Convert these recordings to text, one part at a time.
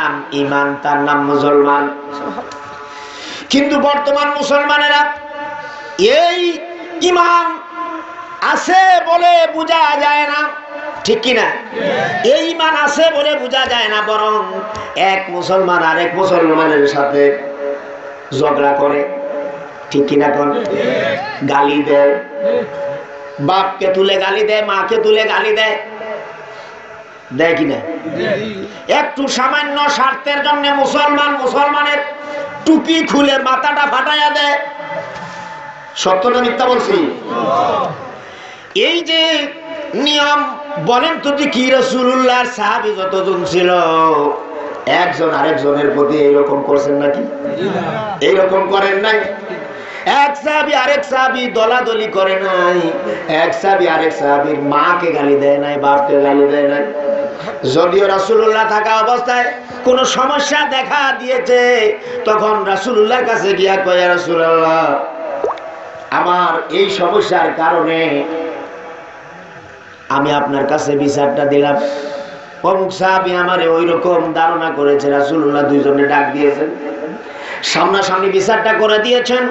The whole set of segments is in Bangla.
ইমান, ইমান তার নাম মুসলমান। কিন্তু বর্তমান মুসলমানেরা এই ইমান আছে বলে বোঝা যায় না, ঠিক কিনা? এই ইমান আছে বলে বোঝা যায় না, বরং এক মুসলমান আরেক মুসলমানের সাথে ঝগড়া করে, ঠিক কিনা? কোন গালি দেয়, বাপকে তুলে গালি দেয়, মাকে তুলে গালি দেয়, দেয় কিনা? একটু সামান্য স্বার্থের জন্য মুসলমান মুসলমানের টুপি খুলে মাথাটা ফাটাইয়া দেয়। সত্য না মিথ্যা বলছি? এই যে নিয়ম, বলেন তো কি রাসূলুল্লাহর সাহাবী যতজন ছিল একজন আরেকজনের প্রতি এইরকম করছেন নাকি? এইরকম করেন নাই। এক সাহাবী আরেক সাহাবী দলাদলি করে নাই, এক সাহাবী আরেক সাহাবীর মাকে গালি দেয় নাই, বাপকে গালি দেয় নাই। যদিও রাসূলুল্লাহ থাকা অবস্থায় কোন সমস্যা দেখা দিয়েছে, তখন রাসূলুল্লাহর কাছে গিয়া কয়, ইয়া রাসূলুল্লাহ, আমার এই সমস্যার কারণে আমি আপনার কাছে বিচারটা দিলাম। অমুক সাহাবী আমারে ওই রকম ধারণা করেছে। রাসূলুল্লাহ দুইজনে ডাক দিয়েছেন, সামনাসামনি বিচারটা করে দিয়েছেন।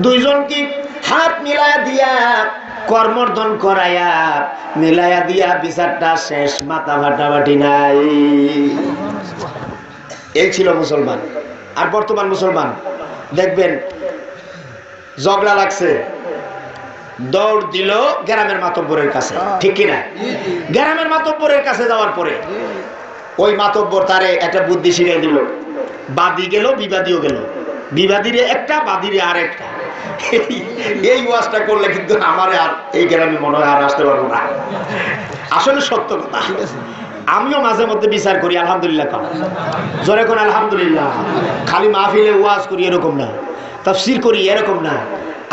দুইজন কি হাত মিলায়া দিয়া, কর্মর্দন করাইয়া মিলায়া দিয়া বিচারটা শেষ, মাথা ফাটাফাটি নাই। এই ছিল মুসলমান। আর বর্তমান মুসলমান দেখবেন ঝগড়া লাগছে, দৌড় দিল গ্রামের মাতব্বরের কাছে, ঠিক কিনা? গ্রামের মাতব্বরের কাছে যাওয়ার পরে ওই মাতব্বর তারে একটা বুদ্ধি শিখিয়ে দিল। বাদী গেল, বিবাদীও গেল, বিবাদীরে একটা, বাদীরে আর একটা। এই ওয়াজটা করলে কিন্তু আমার আর এই গ্রামে মনে হয় আর আসতে পারবো না। আসলে সত্য কথা। আমিও মাঝে মধ্যে বিচার করি, আলহামদুলিল্লাহ। জোরে কোন আলহামদুলিল্লাহ। খালি মাহফিলে ওয়াজ করি এরকম না, তাফসীর করি এরকম না,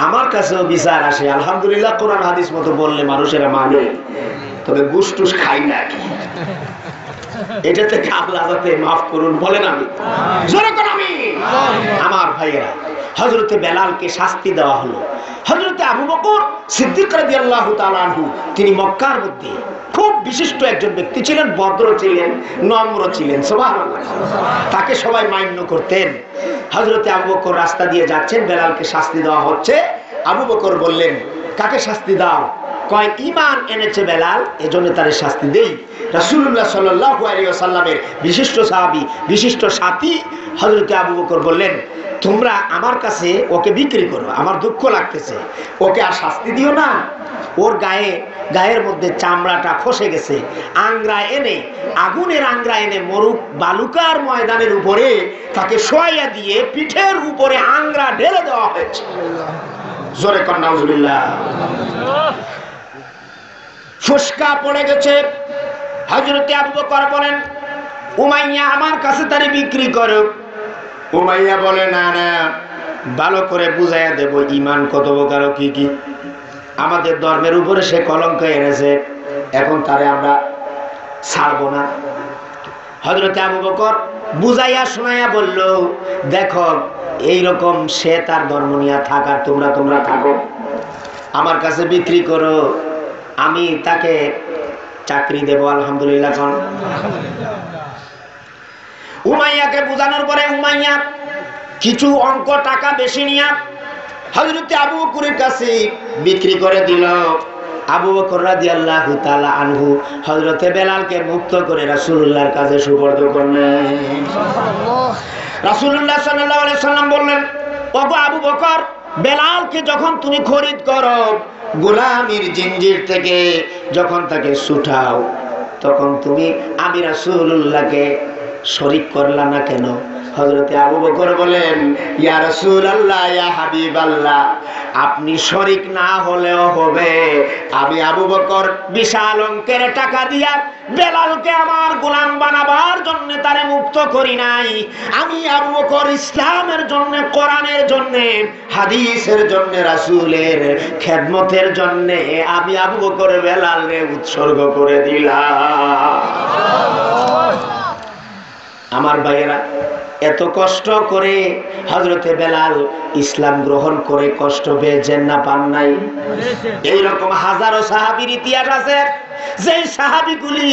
আমার কাছেও বিচার আসে, আলহামদুলিল্লাহ। কোরআন হাদিস মতো বললে মানুষেরা মানে, তবে ঘুষ টুস খাই না। এটা থেকে আল্লাহ যাতে মাফ করুন, বলেন আমি। জোরে কোন আমি। আমার ভাইয়েরা, হযরতে বেলালকে শাস্তি দেওয়া হলো। হযরতে আবু বকর সিদ্দিক রাদিয়াল্লাহু তাআলা আনহু, তিনি মক্কার মধ্যে খুব বিশিষ্ট একজন ব্যক্তি ছিলেন, ভদ্র ছিলেন, নম্র ছিলেন, সুবহানাল্লাহ। তাকে সবাই মান্য করতেন। হযরতে আবু বকর রাস্তা দিয়ে যাচ্ছেন, বেলালকে শাস্তি দেওয়া হচ্ছে। আবু বকর বললেন, কাকে শাস্তি দাও? কয়, ঈমান এনেছে বেলাল, এজন্য তার শাস্তি দেই। রাসূলুল্লাহ সাল্লাল্লাহু আলাইহি ওয়াসাল্লামের বিশিষ্ট সাহাবী, বিশিষ্ট সাথী হযরতে আবু বকর বললেন, তোমরা আমার কাছে ওকে বিক্রি করো, আমার দুঃখ লাগতেছে, ওকে আর শাস্তি দিও না। ওর গায়ের মধ্যে চামড়াটা খসে গেছে, আংরা এনে, আগুনের আংরা এনে মরুক বালুকার ময়দানের উপরে তাকে শোয়াইয়া দিয়ে পিঠের উপরে আংরা ঢেলে দেওয়া হয়েছে। জোরে কর নাউজুবিল্লাহ। ফুসকা পড়ে গেছে। হযরতে আবু বকর বলেন, উমাইয়া আমার কাছে তারে বিক্রি করো। উমাইয়া বলে, না না, ভালো করে বুঝাইয়া দেব ঈমান কত প্রকার, কি কি। আমাদের ধর্মের উপরে সে কলঙ্ক এনেছে, এখন তারে আমরা ছাড়বো না। হযরতে আবু বকর বুঝাইয়া শোনাইয়া বলল, দেখো এইরকম সে তার ধর্ম নিয়ে থাকার, তোমরা থাকো, আমার কাছে বিক্রি করো, আমি তাকে চাকরি দেব। আলহামদুলিল্লাহ। উমাইয়াকে বুঝানোর পরে উমাইয়া কিছু অঙ্ক টাকা বেশি নিয়ে হযরতে আবু বকরের কাছে বিক্রি করে দিল। আবু বকর রাদিয়াল্লাহু তাআলা আনহু হযরতে বেলালকে মুক্ত করে রাসূলুল্লাহর কাছে সুপর্দ করলেন। রাসূলুল্লাহ সাল্লাল্লাহু আলাইহি সাল্লাম বললেন, ওগো আবু বকর, বেলালকে যখন তুমি খরিদ করো, গোলামির জিঞ্জির থেকে যখন তাকে ছুটাও, তখন তুমি আমি রাসূলুল্লাহকে শরীক করলা না কেন? হযরতে আবু বকর বলেন, ইয়া রাসূলুল্লাহ, ইয়া হাবিবাল্লাহ, আপনি শরীক না হলেও হবে। আমি আবু বকর বিশাল অঙ্কের টাকা দিয়া বেলালকে আমার গোলাম বানাবার জন্য তারে মুক্ত করি নাই। আমি আবু বকর ইসলামের জন্য, কোরআনের জন্য, হাদিসের জন্য, রাসূলের খেদমতের জন্য আমি আবু বকর বেলালকে উৎসর্গ করে দিলাম। আমার ভাইয়েরা, এত কষ্ট করে হযরতে বেলাল ইসলাম গ্রহণ করে কষ্ট পেয়েছেন না পান নাই? এইরকম হাজারো সাহাবীর ইতিহাস আছে, যে সাহাবীগুলি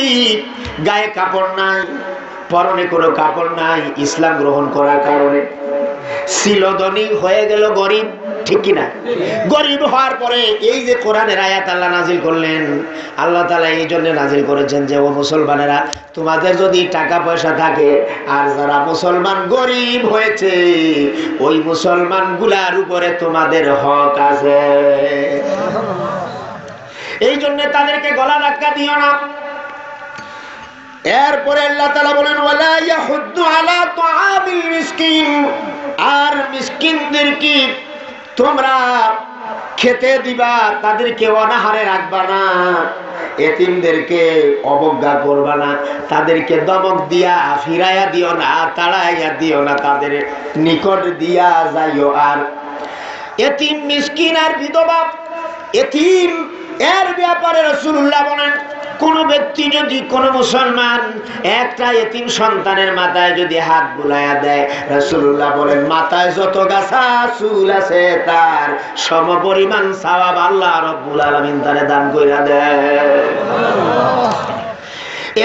গায়ে কাপড় নাই, পরনে কোনো কাপড় নাই ইসলাম গ্রহণ করার কারণে। ছিল ধনী হয়ে গেল গরিব, ঠিক কিনা? গরিব হওয়ার পরে এই যে কোরআনের আয়াত আল্লাহ নাজিল করলেন, আল্লাহ তাআলা এই জন্য নাজিল করেছেন যে ও মুসলমানেরা, তোমাদের যদি টাকা পয়সা থাকে আর যারা মুসলমান গরিব হয়েছে ওই মুসলমান গুলার উপরে তোমাদের হক আছে। এই জন্য তাদেরকে গলা ধাক্কা দিও না। এরপরে আল্লাহ তাআলা বলেন ওয়ালা ইয়াহুদ্দু আলা তুআমিল মিসকিন, আর মিসকিনদেরকে তোমরা খেতে দিবা, তাদেরকে অনাহারে রাখবা না, এতিমদেরকে অবজ্ঞা করবা না, তাদেরকে দমক দিয়া ফিরাইয়া দিও না, তাড়াইয়া দিও না, তাদের নিকট দিয়া যাইও। আর এতিম মিসকিন আর বিধবা এতিম এর ব্যাপারে রাসূলুল্লাহ বলেন কোন ব্যক্তি যদি কোন মুসলমান একটা এতিম সন্তানের মাথায় যদি হাত বুলাইয়া দেয়, রাসূলুল্লাহ বলেন মাথায় যত গাছা চুল আছে তার সমপরিমাণ সওয়াব আল্লাহ রাব্বুল আলামিন তারে দান কইরা দেয়।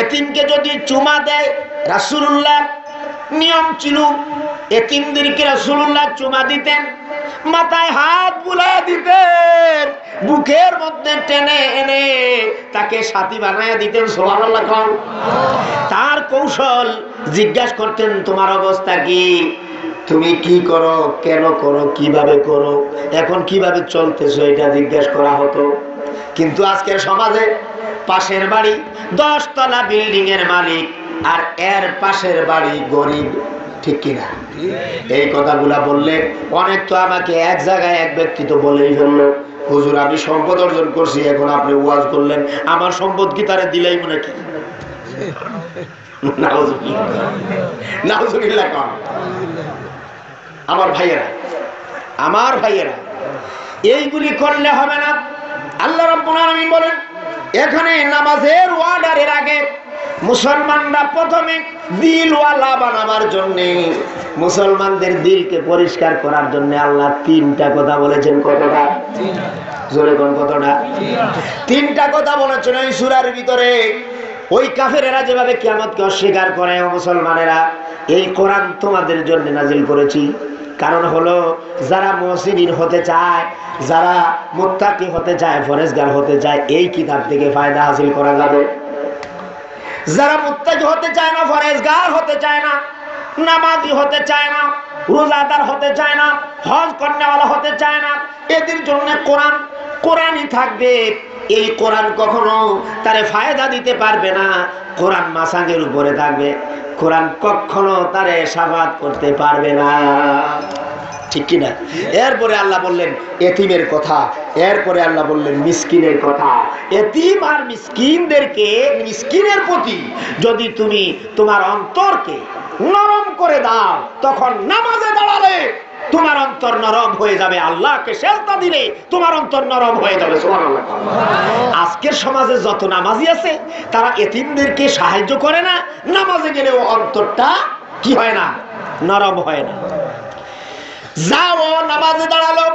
এতিমকে যদি চুমা দেয়, রাসূলুল্লাহ নিয়ম ছিল এতিমদেরকে রাসূলুল্লাহ চুমা দিতেন, মাথায় হাত বুলাইয়া দিতেন, বুকের মধ্যে টেনে এনে তাকে সাথী বানাইয়া দিতেন। সুবহানাল্লাহ। তার কৌশল জিজ্ঞাসা করতেন তোমার অবস্থা কি, তুমি কি করো, কেন করো, কিভাবে করো, এখন কিভাবে চলতেছো, এটা জিজ্ঞাসা করা হতো। কিন্তু আজকের সমাজে পাশের বাড়ি 10 তলা বিল্ডিং এর মালিক আর এর পাশের বাড়ি গরিব, ঠিক কিনা? এই কথাগুলা বললে অনেক তো আমাকে এক জায়গায় এক ব্যক্তি তো বলেই ফেললো, হুজুর আমি সম্পদ অর্জন করছি, এখন আপনি ওয়াজ করলেন আমার সম্পদ কি তারে দিলেই মনে কি? নাউজুবিল্লাহ। আমার ভাইয়েরা এইগুলি করলে হবে না। আল্লাহ রাব্বুল আলামিন বলেন এখানে নামাজের ওয়ার্ডারের আগে মুসলমানরা প্রথমে দিলওয়ালা বানাবার জন্য, মুসলমানদের দিলকে পরিষ্কার করার জন্য আল্লাহ 3টা কথা বলেছেন। কতটা? জোরে কোন কতটা? 3টা কথা বলেছেন এই সূরার ভিতরে। ওই কাফেরেরা যেভাবে কিয়ামতকে অস্বীকার করে, ও মুসলমানেরা এই কোরআন তোমাদের জন্য নাজিল করেছি। কারণ হলো যারা মুহসিনিন হতে চায়, যারা মুত্তাকি হতে চায়, ফরেজগার হতে চায়, এই কিতাব থেকে ফায়দা হাসিল করা যাবে। যারা মুত্তাকি হতে চায় না, ফরেজগার হতে চায় না, নামাজি হতে চায় না, রোজাদার হতে চায় না, হজ কর্নেওয়ালা হতে চায় না, এদের জন্য কোরআনই থাকবে। এই কোরআন কখনো তারে ফায়দা দিতে পারবে না, কোরআন মাসাঙ্গের উপরে থাকবে, কোরআন কখনো তারে শাফাত করতে পারবে না, ঠিক কিনা? এরপরে আল্লাহ বললেন এতিমের কথা, এরপরে আল্লাহ বললেন মিসকিনের কথা। এতিম আর মিসকিনদেরকে, মিসকিনের প্রতি যদি তুমি তোমার অন্তরকে নরম করে দাও, তখন নামাজে দাঁড়ালে তোমার অন্তর নরম হয়ে যাবে, আল্লাহকে সেজদা দিলে তোমার অন্তর নরম হয়ে যাবে। সুবহানাল্লাহ। আজকের সমাজে যত নামাজি আছে তারা এতিমদেরকে সাহায্য করে না, নামাজে গেলেও অন্তরটা কি হয় না, নরম হয় না। যাও নামাজে দাঁড়ালো,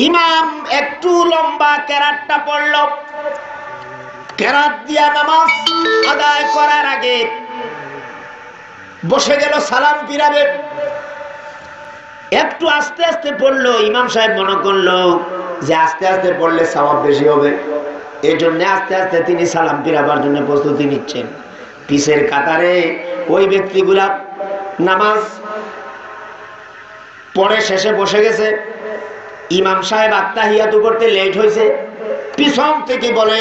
ইমাম একটু লম্বা কেরাতটা পড়লো, কেরাত দিয়া নামাজ আদায় করার আগে বসে গেল সালাম ফিরাবে, একটু আস্তে আস্তে পড়লো। ইমাম সাহেব মনে করলো যে আস্তে আস্তে পড়লে সওয়াব বেশি হবে, এই জন্য আস্তে আস্তে তিনি সালাম ফিরাবার জন্য প্রস্তুতি নিচ্ছেন। পিছের কাতারে ওই ব্যক্তিগুলা নামাজ পড়ে শেষে বসে গেছে, ইমাম সাহেব আত্তাহিয়াতু করতে লেট হয়েছে, পিছন থেকে বলে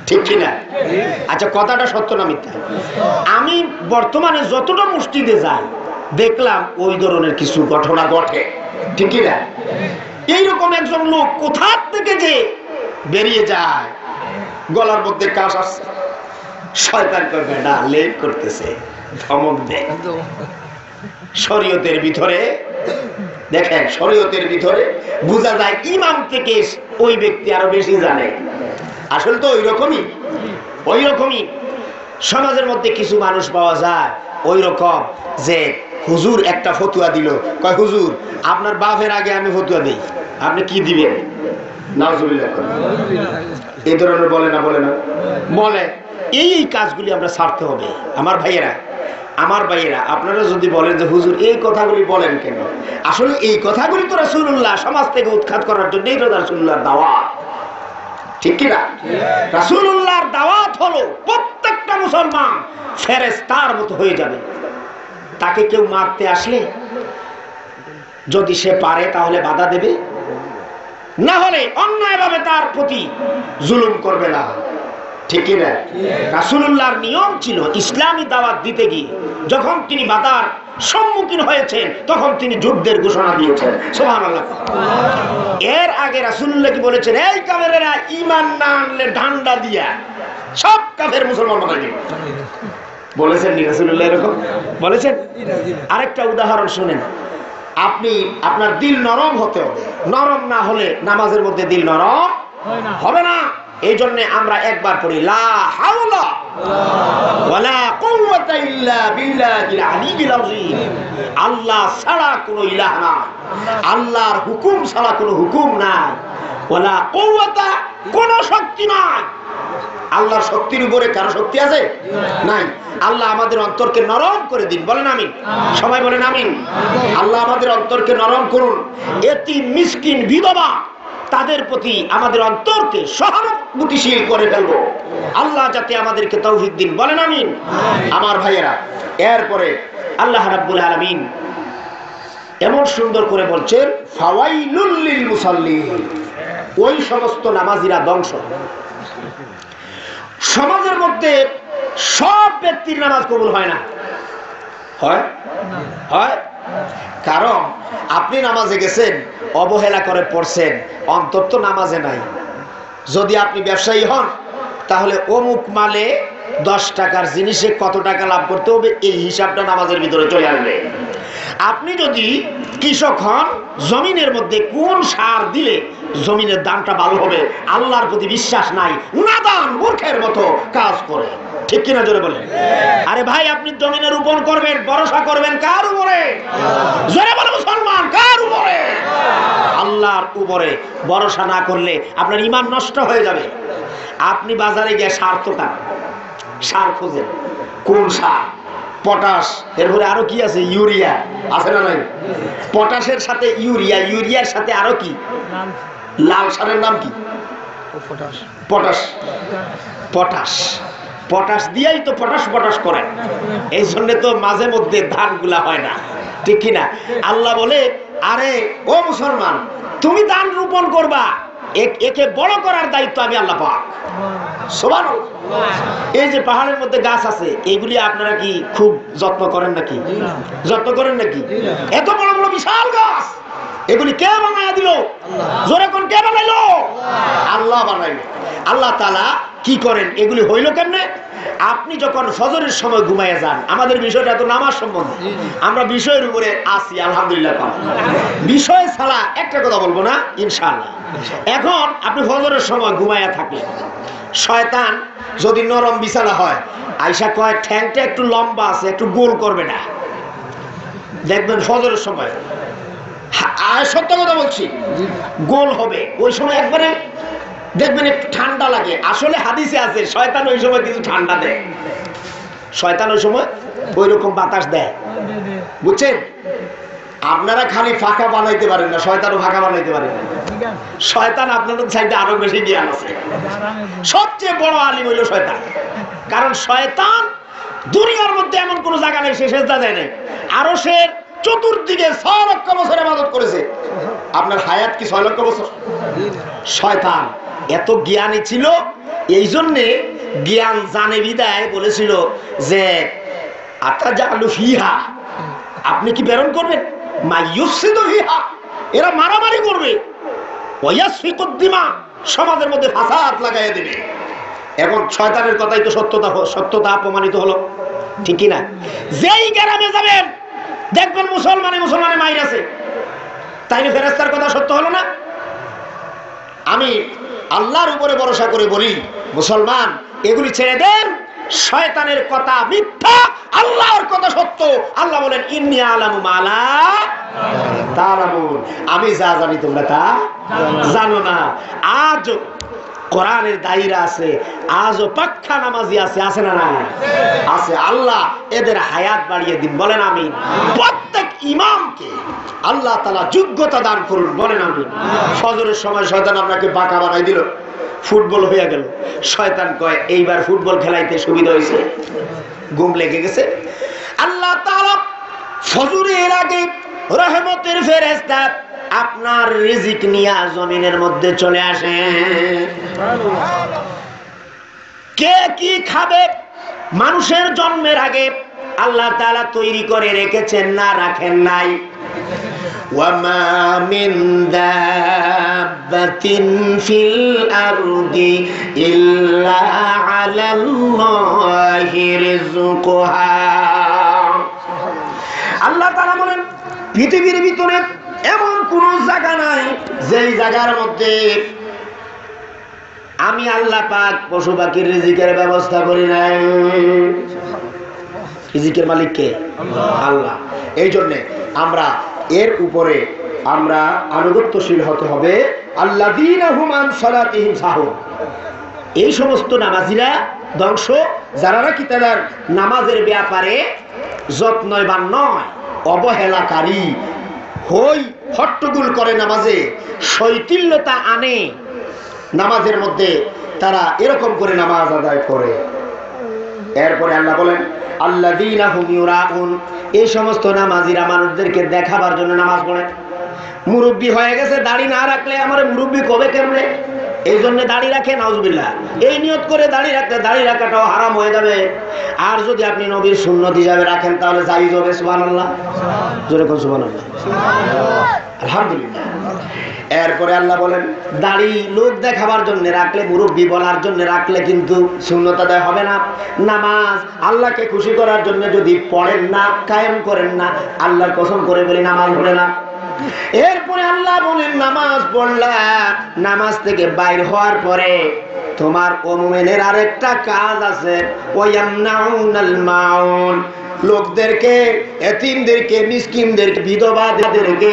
ঠিক কিনা? আচ্ছা কথাটা সত্য না মিথ্যা? আমি বর্তমানে যতটা মসজিদে যাই দেখলাম ওই ধরনের কিছু ঘটনা ঘটে, ঠিক কিনা? এইরকম একজন লোক কোথা থেকে যে বেরিয়ে যায়, গলার মধ্যে কাশ আসছে, শয়তান করবে না, লেট করতেছে, ধমক দেয়। শরীয়তের ভিতরে দেখেন, শরীয়তের ভিতরে বোঝা যায় ইমাম থেকে ওই ব্যক্তি আরো বেশি জানে। আসলে তো ওই রকমই সমাজের মধ্যে কিছু মানুষ পাওয়া যায় ওই রকম, যে হুজুর একটা ফতুয়া দিল, কয় হুজুর আপনার বাপের আগে আমি ফতুয়া দিই, আপনি কি দিবেন? নাউজুবিল্লাহ। এই ধরনের বলে না বলে। এই কাজগুলি আমরা ছাড়তে হবে। আমার ভাইয়েরা আপনারা যদি বলেন যে হুজুর এই কথাগুলি বলেন কেন, আসলে এই কথাগুলি তো রাসূলুল্লাহ সমাজ থেকে উৎখাত করার জন্যই তো রাসূলুল্লাহর দাওয়াত, ঠিক কি না? রাসূলুল্লাহর দাওয়াত হলো প্রত্যেকটা মুসলমান ফেরেশতার মতো হয়ে যাবে। তাকে কেউ মারতে আসলে যদি সে পারে তাহলে বাধা দেবে, না হলে অন্যায়ভাবে তার প্রতি জুলুম করবে না, ঠিক কি না? রাসূলুল্লাহর নিয়ম ছিল ইসলামী দাওয়াত দিতে গিয়ে যখন তিনি বাধার সম্মুখীন হয়েছেন তখন তিনি যুদ্ধের ঘোষণা দিয়েছেন। সুবহানাল্লাহ। এর আগে রাসূলুল্লাহ কি বলেছেন, এই কাফেরেরা ঈমান না আনলে ডান্ডা দিয়া সব কাফের মুসলমান বানাই দিবে, বলেছেন নি রাসূলুল্লাহ? এরকম বলেছেন। আরেকটা উদাহরণ শুনেন। আপনি আপনার দিল নরম হতে হবে, নরম না হলে নামাজের মধ্যে দিল নরম হবে না। এই জন্য আমরা একবার পড়ি লা হাওলা ওয়ালা কুওয়াতা ইল্লা বিল্লাহিল আলিয়্যিল আযীম। আল্লাহ ছাড়া কোনো ইলাহ নাই, আল্লাহর হুকুম ছাড়া কোনো হুকুম নাই, ওয়ালা কুওয়াতা কোনো শক্তি নাই। আল্লাহর শক্তির উপরে কারো শক্তি আছে? নাই। আল্লাহ আমাদের অন্তরকে নরম করে দিন, বলেন আমিন। সবাই বলেন আমিন। আল্লাহ আমাদের অন্তরকে নরম করুন। এতিম মিসকিন বিধবা তাদের প্রতি আমাদের অন্তরকে সহানুভূতিশীল করে ফেলবো। আল্লাহ যাতে আমাদেরকে তৌফিক দিন, বলেন আমিন। আমার ভাইয়েরা, এরপরে আল্লাহ রাব্বুল আলামিন এমন সুন্দর করে বলছেন ফাওয়াইলুল লিল মুসাল্লিন। ওই সমস্ত নামাজিরা ধ্বংস। সমাজের মধ্যে সব ব্যক্তির নামাজ কবুল হয় না, হয় কারণ আপনি নামাজে গেছেন, অবহেলা করে পড়ছেন, অন্তর তো নামাজে নাই। যদি আপনি ব্যবসায়ী হন তাহলে অমুক মালে 10 টাকার জিনিসে কত টাকা লাভ করতে হবে এই হিসাবটা নামাজের ভিতরে চলে আসবে। আপনি যদি কৃষক হন, জমিনের মধ্যে কোন সার দিলে জমিনের দামটা ভালো হবে আল্লাহর প্রতি বিশ্বাস নাই, নাদান মূর্খের মতো কাজ করে, ঠিক কিনা জোরে বলেন? আরে ভাই, আপনি জমিনে রোপণ করবেন, ভরসা করবেন কার উপরে? জোরে বলে মুসলমান, কার উপরে? আল্লাহর উপরে ভরসা না করলে আপনার ঈমান নষ্ট হয়ে যাবে। আপনি বাজারে গিয়ে সার খোঁজেন, কোন সার? পটাশ, এরপরে আরো কি আছে? ইউরিয়া আছে না নাই? পটাশের সাথে ইউরিয়া, ইউরিয়ার সাথে আরো কি? লাল সারের নাম কি? পটাশ দিয়েই তো পটাশ করে। এই জন্য তো মাঝে মধ্যে ধানগুলা হয় না, ঠিক কিনা? আল্লাহ বলে, আরে ও মুসলমান, তুমি ধান রোপণ করবা, একে বড় করার দায়িত্ব আমি আল্লাহ পাক। সুবহানাল্লাহ। এই যে পাহাড়ের মধ্যে গাছ আছে, এইগুলি আপনারা কি খুব যত্ন করেন নাকি? এত বড় বড় বিশাল গাছ, এগুলি কে বানায় দিল? জোরে কোন কে বানাইলো? আল্লাহ বানাইলো। আল্লাহ তাআলা কি করেন? এগুলি হইল কেমনে? আপনি যখন ফজরের সময় ঘুমাইয়া যান, আমাদের বিষয়টা তো নামাজ সম্বন্ধে, আমরা বিষয়ের উপরে আসি আলহামদুলিল্লাহ। বিষয় ছাড়া একটা কথা বলবো না ইনশাআল্লাহ। এখন আপনি ফজরের সময় ঘুমাইয়া থাকলেন, শয়তান যদি নরম বিছানা হয় আইসা কয় ঠ্যাংটা একটু লম্বা আছে, একটু গোল করবে না, দেখবেন ফজরের সময়, সত্য কথা বলছি, গোল হবে। ওই সময় একবারে দেখবেন একটু ঠান্ডা লাগে। আসলে হাদিসে আছে শয়তান ওই সময় কিছু ঠান্ডা দেয়, শয়তান ওই সময় ওই রকম বাতাস দেয়, বুঝছেন? আপনারা খালি ফাঁকা বানাইতে পারেন না, শয়তানও ফাঁকা বানাইতে পারেন না। শয়তান আপনাদের সাইডে আরো বেশি জ্ঞান আছে। সবচেয়ে বড় আলিম হইল শয়তান, কারণ শয়তান দুনিয়ার মধ্যে এমন কোন জায়গা নেই সে সেজদা দেয় নাই। আরো সে চতুর্দিকে 6 লক্ষ বছর ইবাদত করেছে। আপনার হায়াত কি 6 লক্ষ বছর? শয়তান এত জ্ঞানী ছিল, এই জন্যে জ্ঞান জানে বিদায় বলেছিল যে আতাজালু ফিহা, আপনি কি প্রেরণ করবেন? মাইয়ুফসিদু ফিহা, এরা মারামারি করবে, ওয়ায়াসফিকুদ দিমা, সমাজের মধ্যে ফাসাদ লাগাইয়া দেবে। এখন শয়তানের কথাই তো সত্যতা প্রমাণিত হলো, ঠিক কি না? যেই গ্রামে যাবেন দেখবেন মুসলমানে মাইর আছে, তাইলে ফেরেশতার কথা সত্য হলো না? আমি আল্লাহর উপরে ভরসা করে বলি, মুসলমান এগুলি ছেড়ে দেন, শয়তানের কথা মিথ্যা, আল্লাহর কথা সত্য। আল্লাহ বলেন ইন্নী আলামু মা লা তা'লামুন, আমি যা জানি তোমরা তা জানো না। আজ কোরআনের দায়রা আছে, আজও পাক্কা নামাজি আছে, আছে না না আছে। আল্লাহ এদের হায়াত বাড়িয়ে দিন, বলেন আমিন। প্রত্যেক ইমামকে আল্লাহ তাআলা যোগ্যতা দান করুন, বলেন আমিন। ফজরের সময় শয়তান আপনাকে বাঁকা বানাই দিল, ফুটবল হয়ে গেল। শয়তান কয় এইবার ফুটবল খেলাইতে সুবিধা হয়েছে, ঘুম লেগে গেছে। আল্লাহ তাআলা ফজরের আগে রহমতের ফেরেশতা আপনার রিজিক নিয়ে জমিনের মধ্যে চলে আসে। কে কি খাবে মানুষের জন্মের আগে আল্লাহ তাআলা তৈরি করে রেখেছেন, না রাখেন নাই? ওয়ামা মিন দাব্বাতিন ফিল আরদি ইল্লা আলাল্লাহি রিজকুহা। আল্লাহ তাআলা বলেন পৃথিবীর ভিতরে এমন কোন জায়গা নাই যেই জায়গার মধ্যে আমি আল্লাহ পাক পশু পাখির রিজিকের ব্যবস্থা করি নাই। রিজিকের মালিক কে? আল্লাহ। এই জন্য আমরা এর উপরে আমরা আনুগত্যশীল হতে হবে। আল্লাযীনা হুম আন সালাতিহিম সাহুন। এই সমস্ত নামাজিরা ধ্বংস, যারা নাকি তাদের নামাজের ব্যাপারে যত্নবান নয়, অবহেলাকারী, হই হট্টগোল করে, নামাজে শৈথিল্যতা আনে, নামাজের মধ্যে তারা এরকম করে নামাজ আদায় করে। এরপরে আল্লাহ বলেন আল্লাযীনা হুম ইউরাউন। এই সমস্ত নামাজিরা মানুষদেরকে দেখাবার জন্য নামাজ পড়ে। মুরব্বী হয়ে গেছে, দাড়ি না রাখলে আমার মুরব্বী কবে কেমনে, এই জন্য দাড়ি রাখে, নাউজুবিল্লাহ। এই নিয়ত করে দাড়ি রাখতে দাড়ি রাখাটাও হারাম হয়ে যাবে। আর যদি আপনি নবীর সুন্নত হিসাবে রাখেন তাহলে জায়েজ হবে। সুবহানাল্লাহ, জোরে কোন সুবহানাল্লাহ, আলহামদুলিল্লাহ। এরপরে আল্লাহ বলেন দাড়ি লোক দেখাবার জন্য রাখলে, মুরব্বী বলার জন্য রাখলে কিন্তু সুন্নত আদায় হবে না। নামাজ আল্লাহকে খুশি করার জন্য যদি পড়েন না, কায়েম করেন না, আল্লাহর কসম করে বলি নামাজ পড়ে না। এরপরে আল্লাহ বলেন নামাজ পড়লা, নামাজ থেকে বাইর হওয়ার পরে তোমার ও মুমিনের আরেকটা কাজ আছে, ওয়ায়ামনাউনাল মাউন। লোকদেরকে, এতিমদেরকে, মিসকিনদেরকে, বিধবাদেরকে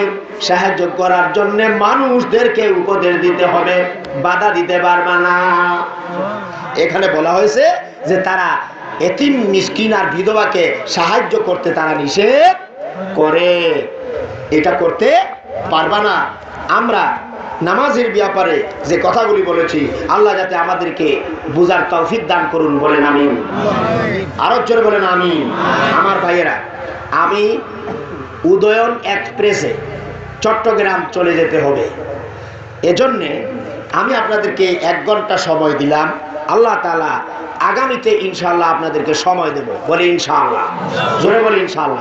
সাহায্য করার জন্য মানুষদেরকে উপদেশ দিতে হবে, বাধা দিতে পারবে না। এখানে বলা হয়েছে যে তারা এতিম, মিসকিন আর বিধবাকে সাহায্য করতে তারা নিষেধ করে, এটা করতে পারবা না। আমরা নামাজের ব্যাপারে যে কথাগুলি বলেছি, আল্লাহ যাতে আমাদেরকে বুঝার তৌফিক দান করুন, বলেন আমিন। আরো জোরে বলেন আমিন। আমার ভাইয়েরা, আমি উদয়ন এক্সপ্রেসে চট্টগ্রাম চলে যেতে হবে, এজন্যে আমি আপনাদেরকে 1 ঘন্টা সময় দিলাম। আল্লাহ তাআলা আগামীতে ইনশাআল্লাহ আপনাদেরকে সময় দেব, বলে ইনশাআল্লাহ, জোরে বলে ইনশাআল্লাহ।